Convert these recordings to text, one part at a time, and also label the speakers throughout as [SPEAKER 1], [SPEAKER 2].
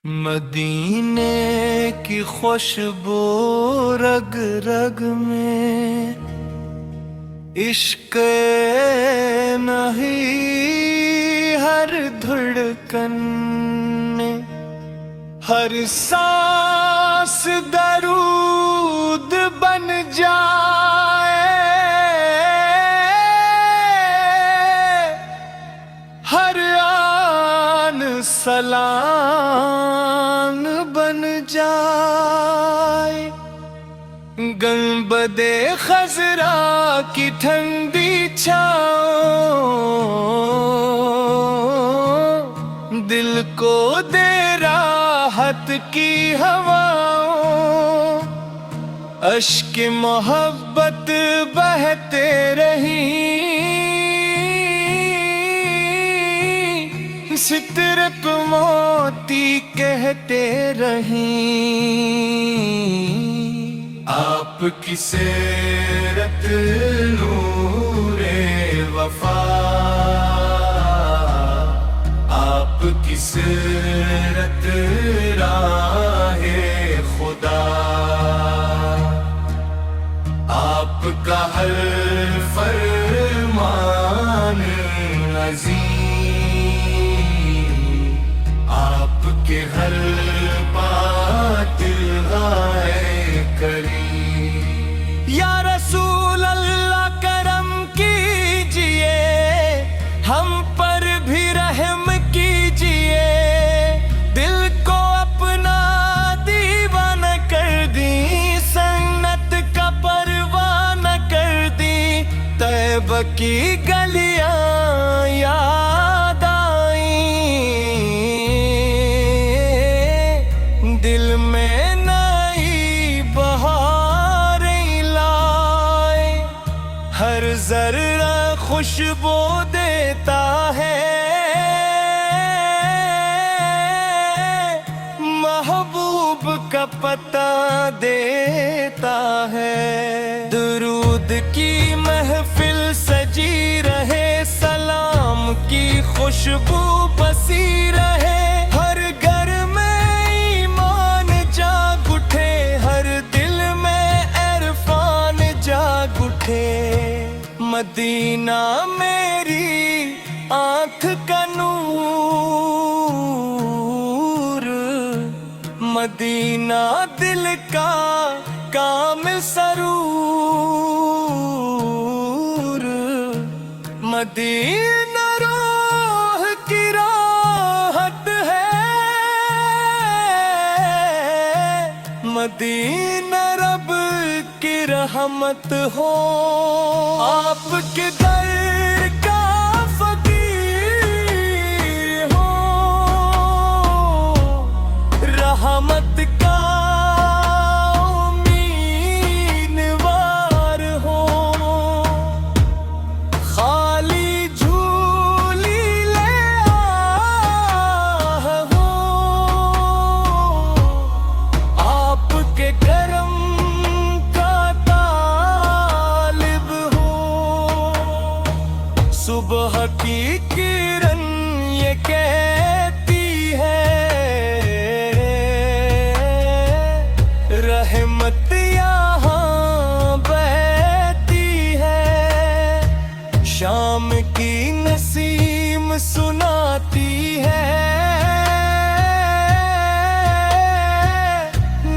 [SPEAKER 1] مدینے کی خوشبو رگ رگ میں، عشق نہیں ہر دھڑکن میں، ہر سانس درود بن جائے، ہر آن سلام بن جائے۔ گنبد خضرا کی ٹھنڈی چھاؤں، دل کو دے راحت کی ہواؤں، اشک محبت بہتے رہیں، سترک موتی کہتے رہیں۔ آپ کی سیرت نور وفا، آپ کی سیرت راہ خدا، آپ کا ہر فرمان عظیم، آپ کے ہر بات غائے کریم۔ یا رسول اللہ کرم کیجئے، ہم پر بھی رحم کیجئے، دل کو اپنا دیوانہ کر دی، سنت کا پروانہ کر دی، طیبہ کی گلیاں یاد آئیں، دل میں نئی بہاریں لائے، ہر ذرہ خوشبو دیتا ہے، محبوب کا پتہ دیتا ہے۔ درود کی محفل سجی رہے، سلام کی خوشبو بسی رہے، ہر گھر میں ایمان جاگ اٹھے، ہر دل میں عرفان جاگ اٹھے۔ مدینہ میری آنکھ کا نور، مدینہ دل کا کامل سرور، مدینہ روح کی راحت ہے، مدینہ رب کی رحمت ہو۔ آپ کے در کا فقیر ہو، رحمت کا امیدوار ہو، خالی جھولی لے آہ ہو، آپ کے کرم کا طالب ہو۔ صبح کی کرن یہ کہتی ہے، رحمت یہاں بہتی ہے، شام کی نسیم سناتی ہے،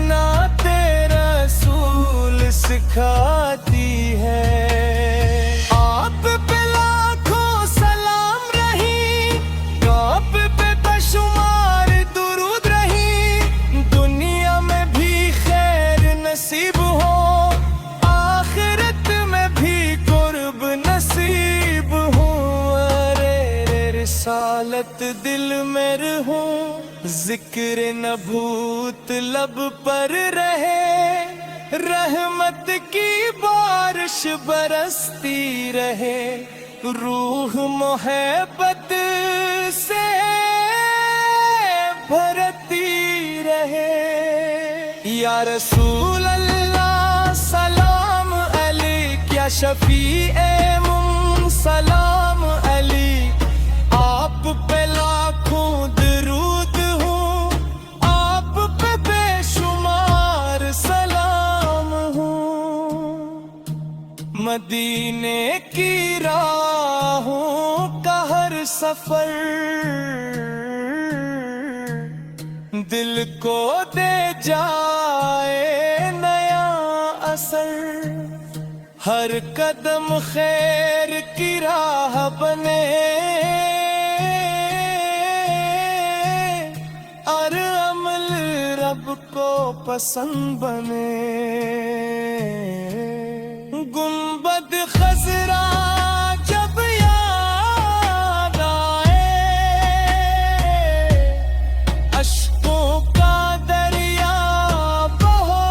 [SPEAKER 1] نعت رسول سکھاتی ہے۔ آپ پہ لاکھوں سلام رہی، آپ پہ بشمار درود رہی، دنیا میں بھی خیر نصیب ہو، آخرت میں بھی قرب نصیب ہو۔ ارے رسالت دل میں رہوں، ذکر نبوت لب پر رہے، رحمت کی بارش برستی رہے، روح محبت سے بھرتی رہے۔ یا رسول اللہ سلام علیک، یا شفیع سلام علیک، آپ پہ لاکھوں درود ہوں، مدینے کی راہوں کا ہر سفر دل کو دے جائے نیا اثر، ہر قدم خیر کی راہ بنے اور عمل رب کو پسند بنے۔ گنبد خضرا جب یاد آئے، اشکوں کا دریا بہو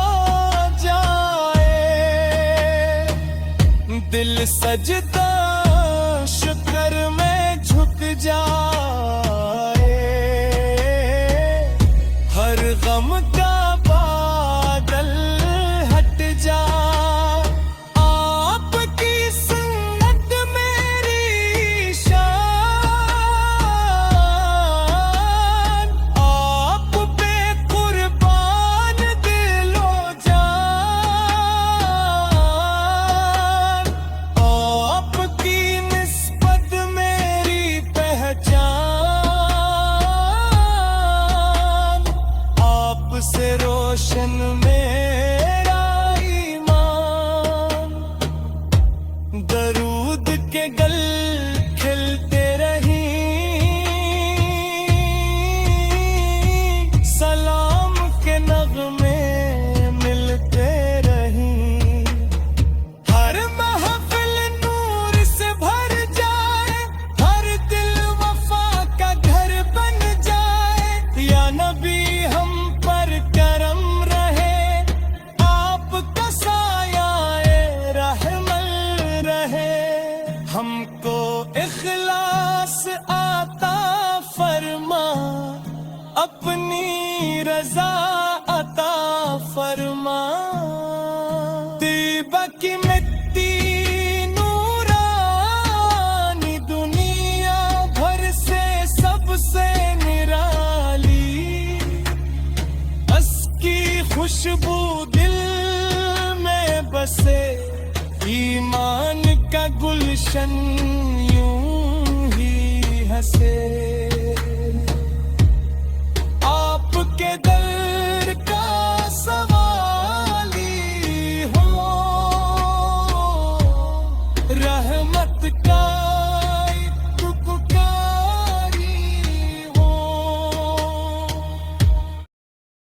[SPEAKER 1] جائے، دل سجدہ شکر میں جھک جائے، ہر غم کا بادل ہٹ جائے، آپ کی سنت میری شان، آپ پہ قربان دل و جان، آپ کی نسبت میری پہچان، آپ سے روشن میرا ایمان، درود کے گل کھلتے رہیں، سلام کے نغمے ملتے رہیں، ہر محفل نور سے بھر جائے، ہر دل وفا کا گھر بن جائے، یا نبی ہم پر کرم رہے، آپ کا سایہ رحمت رہے، ہم کو اخلاص عطا فرما، اپنی رضا عطا فرما، طیبہ کی مٹی نورانی، دنیا بھر سے سب سے نرالی، اس کی خوشبو دل میں بسے، ایمان کا گلشن یوں ہی ہنسے۔